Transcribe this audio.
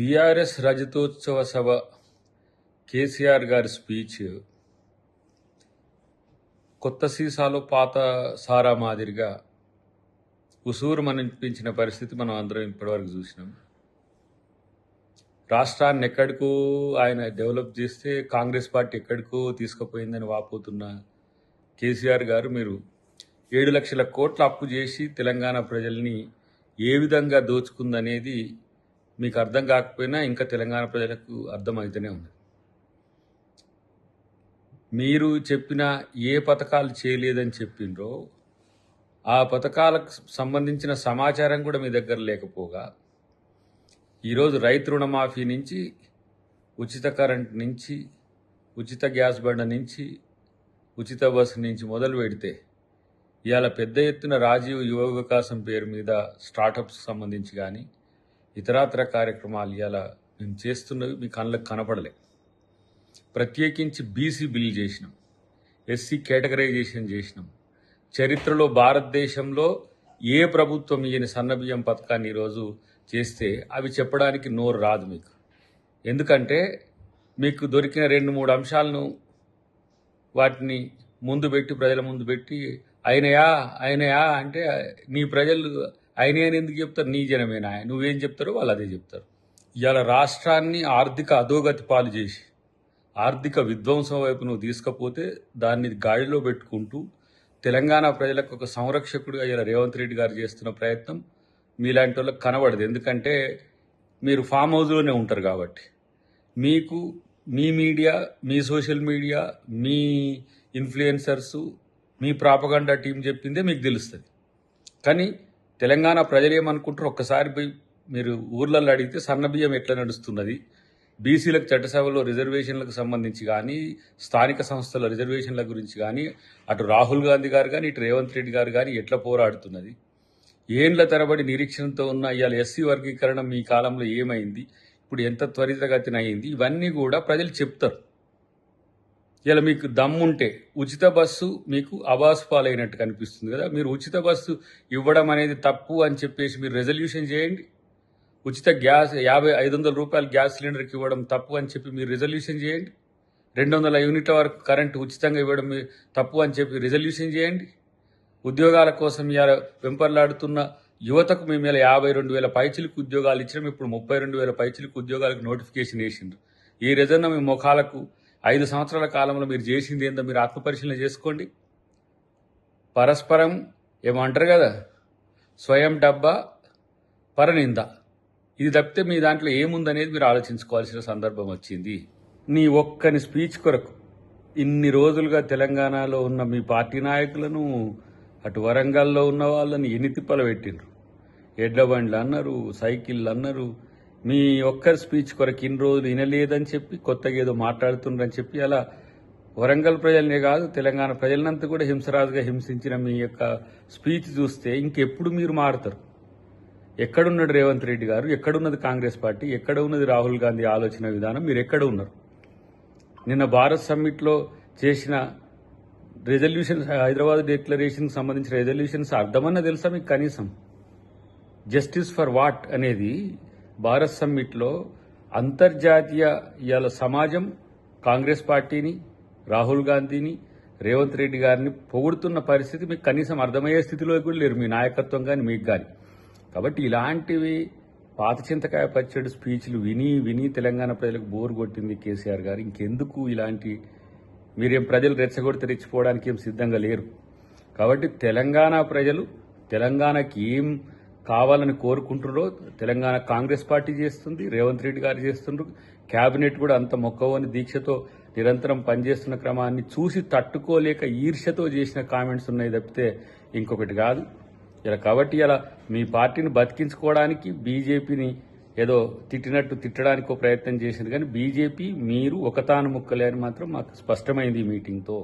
BRS రజతోత్సవ సభ కేసీఆర్ గారి speech కొత్త సీసాలో పాత సారా మాదిరిగా ఉసూరుమనిపించిన పరిస్థితి మనం అందరం ఇప్పటివరకు చూసినాం. రాష్ట్రాన్ని ఎక్కడికో ఆయన డెవలప్ చేస్తే కాంగ్రెస్ పార్టీ ఎక్కడికో తీసుకుపోయిందని వాపోతున్న కేసీఆర్ గారు మీరు 7 లక్షల కోట్ల అప్పు చేసి తెలంగాణ ప్రజల్ని ఏ విధంగా దోచుకుందనేది మీకు అర్థం కాకపోయినా ఇంకా తెలంగాణ ప్రజలకు అర్థమవుతూనే ఉంది. మీరు చెప్పిన ఏ పథకాలు చేయలేదని చెప్పిండ్రో ఆ పథకాలకు సంబంధించిన సమాచారం కూడా మీ దగ్గర లేకపోగా ఈరోజు రైతు రుణమాఫీ నుంచి, ఉచిత కరెంట్ నుంచి, ఉచిత గ్యాస్ బండ నుంచి, ఉచిత బస్సు నుంచి మొదలు పెడితే ఇవాళ పెద్ద ఎత్తున రాజీవ్ యువ వికాసం పేరు మీద స్టార్టప్స్కి సంబంధించి కానీ ఇతరాతర కార్యక్రమాలు ఇవాళ మేము చేస్తున్నవి మీ కళ్ళకు కనపడలే. ప్రత్యేకించి బీసీ బిల్ చేసినాం, ఎస్సీ కేటగరైజేషన్ చేసినాం. చరిత్రలో భారతదేశంలో ఏ ప్రభుత్వం ఈయన సన్నబియ్యం పథకాన్ని ఈరోజు చేస్తే అవి చెప్పడానికి నోరు రాదు మీకు. ఎందుకంటే మీకు దొరికిన 2-3 అంశాలను వాటిని ముందు పెట్టి ప్రజల ముందు పెట్టి అయినయా అంటే నీ ప్రజలు అయినా అని ఎందుకు చెప్తారు? నీ జనమేనా? నువ్వేం చెప్తారో వాళ్ళు అదే చెప్తారు. ఇవాళ రాష్ట్రాన్ని ఆర్థిక అధోగతి పాలు చేసి ఆర్థిక విధ్వంసం వైపు నువ్వు తీసుకపోతే దాన్ని గాడిలో పెట్టుకుంటూ తెలంగాణ ప్రజలకు ఒక సంరక్షకుడిగా ఇలా రేవంత్ రెడ్డి గారు చేస్తున్న ప్రయత్నం మీలాంటి వాళ్ళకి కనబడదు. ఎందుకంటే మీరు ఫామ్ హౌస్లోనే ఉంటారు కాబట్టి మీకు మీ మీడియా, మీ సోషల్ మీడియా, మీ ఇన్ఫ్లుయెన్సర్సు, మీ ప్రాపగండా టీం చెప్పిందే మీకు తెలుస్తుంది. కానీ తెలంగాణ ప్రజలు ఏమనుకుంటారు ఒక్కసారి పోయి మీరు ఊర్లలో అడిగితే సన్నబియ్యం ఎట్లా నడుస్తున్నది, బీసీలకు చట్టసభలో రిజర్వేషన్లకు సంబంధించి కానీ, స్థానిక సంస్థల రిజర్వేషన్ల గురించి కానీ, అటు రాహుల్ గాంధీ గారు కానీ ఇటు రేవంత్ రెడ్డి గారు కానీ ఎట్లా పోరాడుతున్నది, ఏండ్ల తరబడి నిరీక్షణతో ఉన్న ఇవాళ ఎస్సీ వర్గీకరణ మీ కాలంలో ఏమైంది, ఇప్పుడు ఎంత త్వరితగతిన అయింది, ఇవన్నీ కూడా ప్రజలు చెప్తారు. ఇలా మీకు దమ్ముంటే ఉచిత బస్సు మీకు అబాసు పాలైనట్టు కనిపిస్తుంది కదా. మీరు ఉచిత బస్సు ఇవ్వడం అనేది తప్పు అని చెప్పేసి మీరు రెజల్యూషన్ చేయండి. ఉచిత గ్యాస్ 500 రూపాయలు గ్యాస్ సిలిండర్కి ఇవ్వడం తప్పు అని చెప్పి మీరు రిజల్యూషన్ చేయండి. 200 యూనిట్ల వరకు కరెంటు ఉచితంగా ఇవ్వడం తప్పు అని చెప్పి రిజల్యూషన్ చేయండి. ఉద్యోగాల కోసం ఇవాళ వెంపర్లాడుతున్న యువతకు మేము ఇలా 52,000 పైచిలకు ఉద్యోగాలు ఇచ్చినాం. ఇప్పుడు 32,000 పైచిలకు ఉద్యోగాలకు నోటిఫికేషన్ వేసిండ్రు. ఈ రిజర్వ్ మీ ముఖాలకు 5 సంవత్సరాల కాలంలో మీరు చేసింది ఏందో మీరు ఆత్మపరిశీలన చేసుకోండి. పరస్పరం ఏమంటారు కదా, స్వయం డబ్బా పరనింద, ఇది తప్పితే మీ దాంట్లో ఏముందనేది మీరు ఆలోచించుకోవాల్సిన సందర్భం వచ్చింది. నీ ఒక్కని స్పీచ్ కొరకు ఇన్ని రోజులుగా తెలంగాణలో ఉన్న మీ పార్టీ నాయకులను, అటు వరంగల్లో ఉన్న వాళ్ళని ఎన్ని తిప్పలు పెట్టిండ్రు. ఎడ్ల బండ్లు అన్నారు, సైకిళ్ళు అన్నారు. మీ ఒక్కరి స్పీచ్ కొరకు ఇన్ని రోజులు వినలేదని చెప్పి కొత్తగా ఏదో మాట్లాడుతుండ్రని చెప్పి అలా వరంగల్ ప్రజలనే కాదు తెలంగాణ ప్రజలంతా కూడా హింసరాజుగా హింసించిన మీ యొక్క స్పీచ్ చూస్తే ఇంకెప్పుడు మీరు మారుతారు? ఎక్కడున్నాడు రేవంత్ రెడ్డి గారు? ఎక్కడున్నది కాంగ్రెస్ పార్టీ? ఎక్కడ ఉన్నది రాహుల్ గాంధీ ఆలోచన విధానం? మీరు ఎక్కడ ఉన్నారు? నిన్న భారత్ సమ్మిట్లో చేసిన రెజల్యూషన్స్, హైదరాబాద్ డిక్లరేషన్కి సంబంధించిన రెజల్యూషన్స్ అర్థమన్నా తెలుసా మీకు కనీసం? జస్టిస్ ఫర్ వాట్ అనేది భారత్ సమ్మిట్లో అంతర్జాతీయ ఇవాళ సమాజం కాంగ్రెస్ పార్టీని, రాహుల్ గాంధీని, రేవంత్ రెడ్డి గారిని పొగుడుతున్న పరిస్థితి మీకు కనీసం అర్థమయ్యే స్థితిలో కూడా లేరు మీ నాయకత్వం కానీ మీకు కానీ. కాబట్టి ఇలాంటివి పాత చింతకాయ పచ్చడి స్పీచ్లు విని విని తెలంగాణ ప్రజలకు బోరు కొట్టింది కేసీఆర్ గారు. ఇంకెందుకు ఇలాంటి మీరేం ప్రజలు రెచ్చగొడితే రెచ్చిపోవడానికి ఏం సిద్ధంగా లేరు. కాబట్టి తెలంగాణ ప్రజలు తెలంగాణకి ఏం కావాలని కోరుకుంటున్నారో తెలంగాణ కాంగ్రెస్ పార్టీ చేస్తుంది, రేవంత్ రెడ్డి గారు చేస్తుండ్రు. కేబినెట్ కూడా అంత మొక్కవని దీక్షతో నిరంతరం పనిచేస్తున్న క్రమాన్ని చూసి తట్టుకోలేక ఈర్ష్యతో చేసిన కామెంట్స్ ఉన్నాయి తప్పితే ఇంకొకటి కాదు. ఇలా కాబట్టి ఇలా మీ పార్టీని బతికించుకోవడానికి బీజేపీని ఏదో తిట్టినట్టు తిట్టడానికి ప్రయత్నం చేసింది. కానీ బీజేపీ మీరు ఒకతాను ముక్కలే అని మాత్రం మాకు స్పష్టమైంది ఈ మీటింగ్తో.